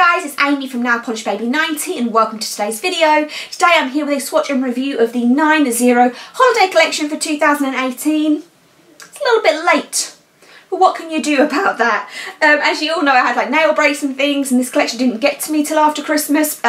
guys, it's Amy from Nail Polish Baby 90 and welcome to today's video. Today I'm here with a swatch and review of the 90 holiday collection for 2018. It's a little bit late, but what can you do about that? As you all know, I had like nail brace and things, and this collection didn't get to me till after Christmas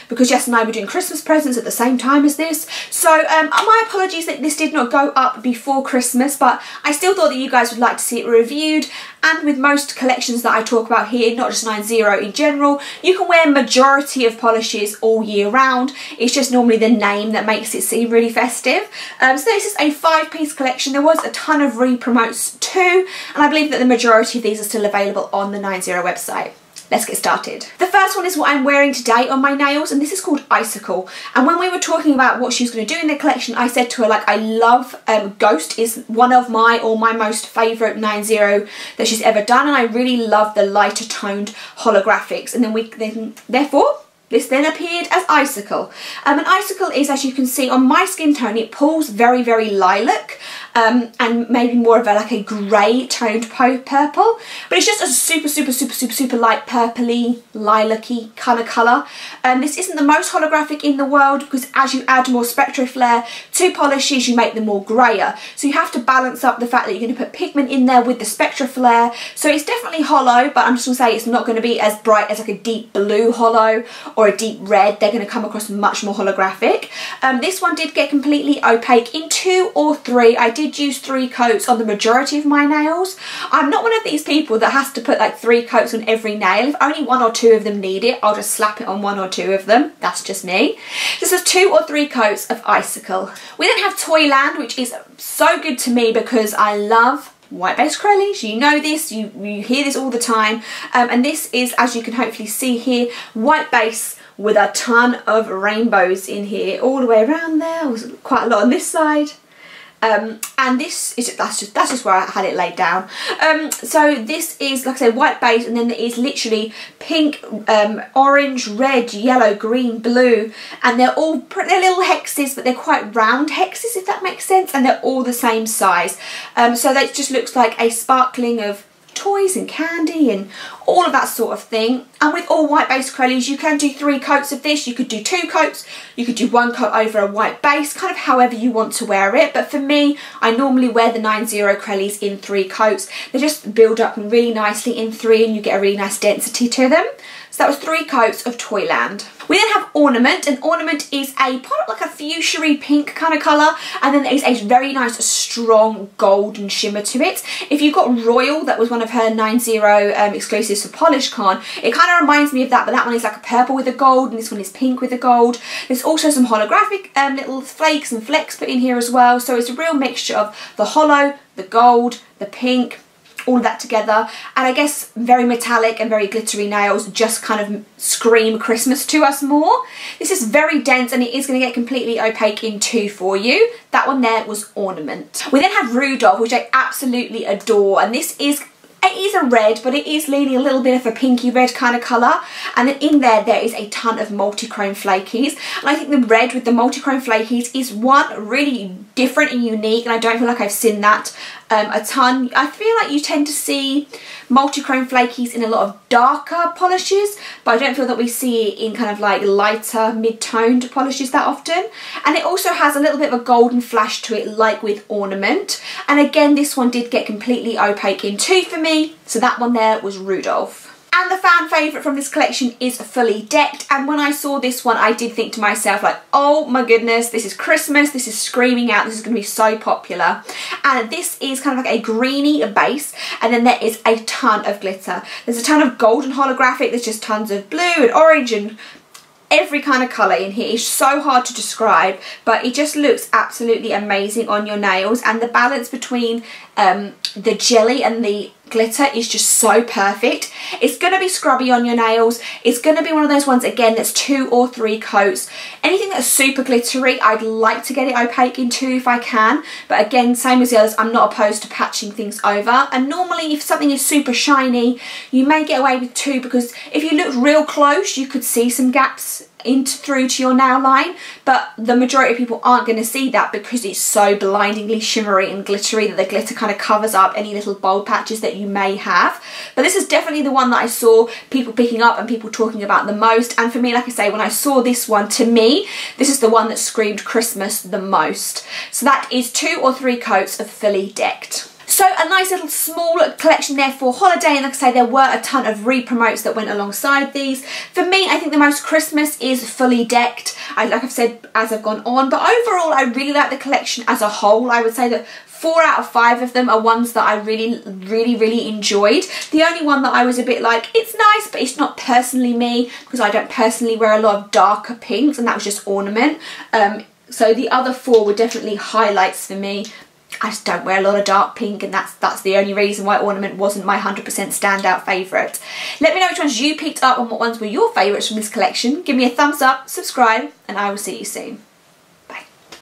because Jess and I were doing Christmas presents at the same time as this. So my apologies that this did not go up before Christmas, but I still thought that you guys would like to see it reviewed. And with most collections that I talk about here, not just 90 in general, you can wear majority of polishes all year round. It's just normally the name that makes it seem really festive. So this is a 5-piece collection. There was a ton of re-promotes too, and I believe that the majority of these are still available on the 90 website. Let's get started. The first one is what I'm wearing today on my nails, and this is called Icicle. And when we were talking about what she was going to do in the collection, I said to her, like, I love Ghost is one of my most favourite 90 that she's ever done, and I really love the lighter toned holographics. And then therefore this then appeared as Icicle. An Icicle is, as you can see on my skin tone, it pulls very, very lilac and maybe more of a grey toned purple, but it's just a super light purpley, lilac-y kind of colour. This isn't the most holographic in the world because as you add more spectral flare to polishes, you make them more greyer. So you have to balance up the fact that you're going to put pigment in there with the spectral flare. So it's definitely hollow, but I'm just going to say it's not going to be as bright as like a deep blue hollow or a deep red. They're going to come across much more holographic. This one did get completely opaque in 2 or 3. I did use 3 coats on the majority of my nails. I'm not one of these people that has to put like 3 coats on every nail. If only 1 or 2 of them need it, I'll just slap it on 1 or 2 of them. That's just me. This is 2 or 3 coats of Icicle. We then have Toyland, which is so good to me because I love white base acrylics. You know this, you hear this all the time, and this is, as you can hopefully see here, white base with a ton of rainbows in here all the way around there. Was quite a lot on this side. And this is that's just where I had it laid down. So this is, like I said, white base, and then there is literally pink, orange, red, yellow, green, blue, and they're little hexes, but they're quite round hexes, if that makes sense, and they're all the same size. So that just looks like a sparkling of toys and candy and all of that sort of thing. And with all white base acrylics, you can do 3 coats of this. You could do 2 coats, you could do 1 coat over a white base, kind of however you want to wear it. But for me, I normally wear the 90 acrylics in 3 coats. They just build up really nicely in 3 and you get a really nice density to them. So that was 3 coats of Toyland. We then have Ornament, and Ornament is like a fuchsia pink kind of colour, and then there is a very nice strong golden shimmer to it. If you got Royal, that was one of her 90 exclusives for PolishCon, it kind of reminds me of that, but that one is like a purple with a gold and this one is pink with a gold. There's also some holographic little flakes and flecks put in here as well, so it's a real mixture of the hollow, the gold, the pink, all of that together, and I guess very metallic and very glittery nails just kind of scream Christmas to us more. This is very dense and it is going to get completely opaque in 2 for you. That one there was Ornament. We then have Rudolph, which I absolutely adore, and this is, it is a red, but it is leaning a little bit of a pinky red kind of colour, and then in there is a ton of multi-chrome flakies, and I think the red with the multi-chrome flakies is one really different and unique, and I don't feel like I've seen that a ton. I feel like you tend to see multi-chrome flakies in a lot of darker polishes, but I don't feel that we see it in kind of like lighter mid-toned polishes that often. And it also has a little bit of a golden flash to it, like with Ornament. And again, this one did get completely opaque in 2 for me, so that one there was Rudolph. And the fan favourite from this collection is Fully Decked, and when I saw this one I did think to myself, like, oh my goodness, this is Christmas, this is screaming out, this is going to be so popular. And this is kind of like a greeny base, and then there is a ton of glitter. There's a ton of gold and holographic, there's just tons of blue and orange and every kind of colour in here. It's so hard to describe, but it just looks absolutely amazing on your nails, and the balance between the jelly and the glitter is just so perfect. It's going to be scrubby on your nails. It's going to be one of those ones, again, that's 2 or 3 coats. Anything that's super glittery, I'd like to get it opaque in 2 if I can, but again, same as the others, I'm not opposed to patching things over. And normally if something is super shiny, you may get away with 2, because if you look real close you could see some gaps through to your nail line, but the majority of people aren't going to see that because it's so blindingly shimmery and glittery that the glitter kind of covers up any little bold patches that you may have. But this is definitely the one that I saw people picking up and people talking about the most, and for me, like I say, when I saw this one, to me this is the one that screamed Christmas the most. So that is 2 or 3 coats of Fully Decked. So a nice little small collection there for holiday, and like I say, there were a ton of re-promotes that went alongside these. For me, I think the most Christmas is Fully Decked, like I've said as I've gone on, but overall I really like the collection as a whole. I would say that 4 out of 5 of them are ones that I really enjoyed. The only one that I was a bit like, it's nice, but it's not personally me, because I don't personally wear a lot of darker pinks, and that was just Ornament. So the other 4 were definitely highlights for me. I just don't wear a lot of dark pink, and that's the only reason why Ornament wasn't my 100% standout favourite. Let me know which ones you picked up and what ones were your favourites from this collection. Give me a thumbs up, subscribe, and I will see you soon.